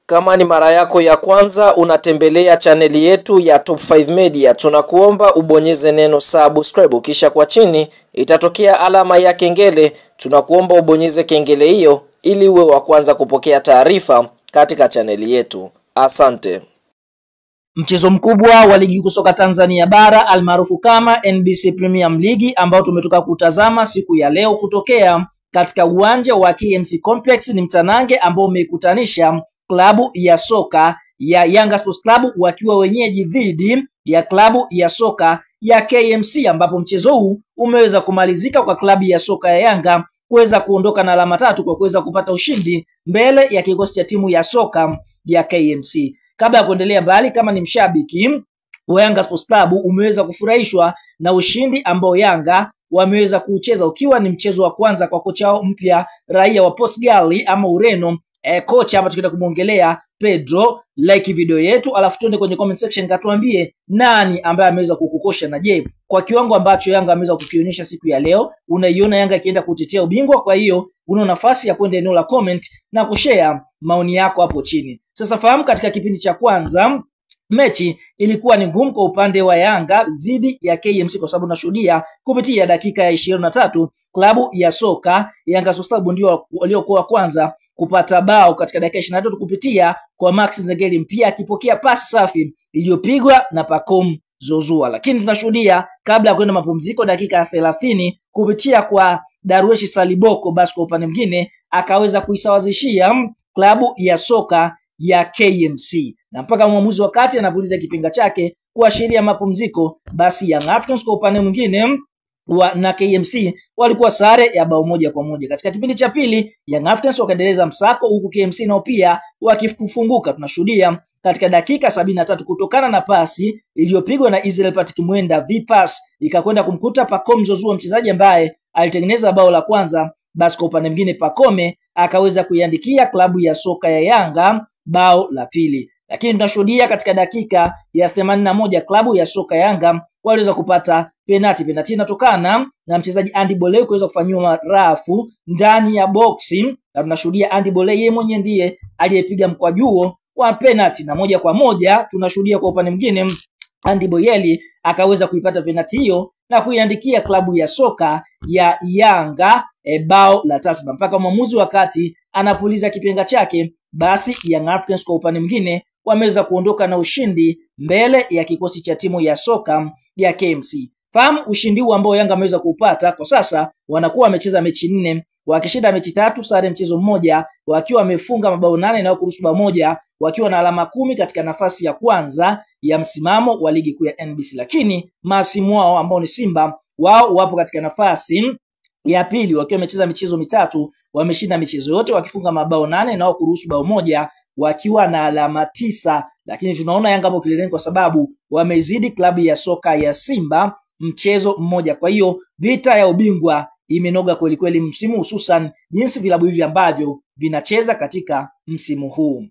Kama ni mara yako ya kwanza unatembelea chaneli yetu ya Top 5 Media, tunakuomba ubonyeze neno subscribe, kisha kwa chini itatokea alama ya kengele. Tunakuomba ubonyeze kengele hiyo ili uwe wa kwanza kupokea taarifa katika chaneli yetu. Asante. Mchezo mkubwa wa ligi kuu soka Tanzania bara almaarufu kama NBC Premier League ambao tumetoka kutazama siku ya leo kutokea katika uwanja wa KMC Complex ni mtanange ambao umeikutanisha klabu ya soka ya Yanga Sports Club wakiwa wenyeji dhidi ya klabu ya soka ya KMC, ambapo mchezo huu umeweza kumalizika kwa klabu ya soka ya Yanga kuweza kuondoka na alama 3 kwa kuweza kupata ushindi mbele ya kikosi cha timu ya soka ya KMC. Kabla ya kuendelea mbali, kama ni mshabiki wa Yanga Sports Club umeweza kufurahishwa na ushindi ambao Yanga wameweza kucheza, ukiwa ni mchezo wa kwanza kwa kocha wao mpya raia wa Portugal ama Ureno, kocha hapa tukienda kumuongelea Pedro. Like video yetu alafu tuende kwenye comment section katuambie nani ambaye ameweza kukukosha, na je, kwa kiwango ambacho Yanga ameweza kukionyesha siku ya leo unaiona Yanga ikienda kutetea ubingwa? Kwa hiyo una nafasi ya kwenda eneo la comment na kushare maoni yako hapo chini. Sasa fahamu, katika kipindi cha kwanza mechi ilikuwa ni ngumu kwa upande wa Yanga dhidi ya KMC kwa sababu nashuhudia kupitia dakika ya 23 klabu ya soka Yanga Sports Club ndio waliokuwa kwanza kupata bao katika dakika 23 kupitia kwa Max Nzengeli, pia akipokea pasi safi iliyopigwa na Pacome Zouzoua. Lakini tunashuhudia kabla ya kwenda mapumziko dakika ya 30 kupitia kwa Darwesh Saliboko, basi kwa upande mwingine akaweza kuisawazishia klabu ya soka ya KMC, na mpaka mwamuzi wakati anapuliza kipenga chake kuashiria mapumziko, basi Young Africans kwa upande mwingine na KMC walikuwa sare ya bao 1-1. Katika kipindi cha pili Young Africans wakaendeleza msako huku KMC nao pia wakifunguka. Tunashuhudia katika dakika 73 kutokana na pasi iliyopigwa na Israel Patrick Mwenda V-pass ikakwenda kumkuta Pacome Zouzoua, mchezaji ambaye alitengeneza bao la kwanza, basi kwa upande mwingine Pacome akaweza kuiandikia klabu ya soka ya Yanga bao la pili. Lakini tunashuhudia katika dakika ya 81 klabu ya soka Yanga waliweza kupata penalti inatokana na mchezaji Andy Boley kuweza kufanywa rafu ndani ya boxi, na tunashuhudia Andy Boley yeye mwenyewe ndiye aliyepiga mkwajuo wa penalti, na moja kwa moja tunashuhudia kwa upande mwingine Andy Boyeli akaweza kuipata penalti hiyo na kuiandikia klabu ya soka ya Yanga bao la 3, na mpaka mwamuzi wakati anapuliza kipenga chake, basi Young Africans kwa upande mwingine wameweza kuondoka na ushindi mbele ya kikosi cha timu ya soka ya KMC. Fahamu ushindi huu ambao Yanga ameweza kupata, kwa sasa wanakuwa wamecheza mechi 4, wakishinda mechi 3, sare mchezo mmoja, wakiwa wamefunga mabao 8 na kuruhusu bao 1, wakiwa na alama 10 katika nafasi ya kwanza ya msimamo wa ligi kuu ya NBC. Lakini masimu wao ambao ni Simba, wao wapo katika nafasi ya pili wakiwa wamecheza michezo 3, wameshinda michezo yote wakifunga mabao 8 na kuruhusu bao 1, wakiwa na alama 9. Lakini tunaona Yanga hapo kileleni kwa sababu wamezidi klabu ya soka ya Simba mchezo mmoja. Kwa hiyo vita ya ubingwa imenoga kweli kweli msimu, hususan jinsi vilabu hivi ambavyo vinacheza katika msimu huu.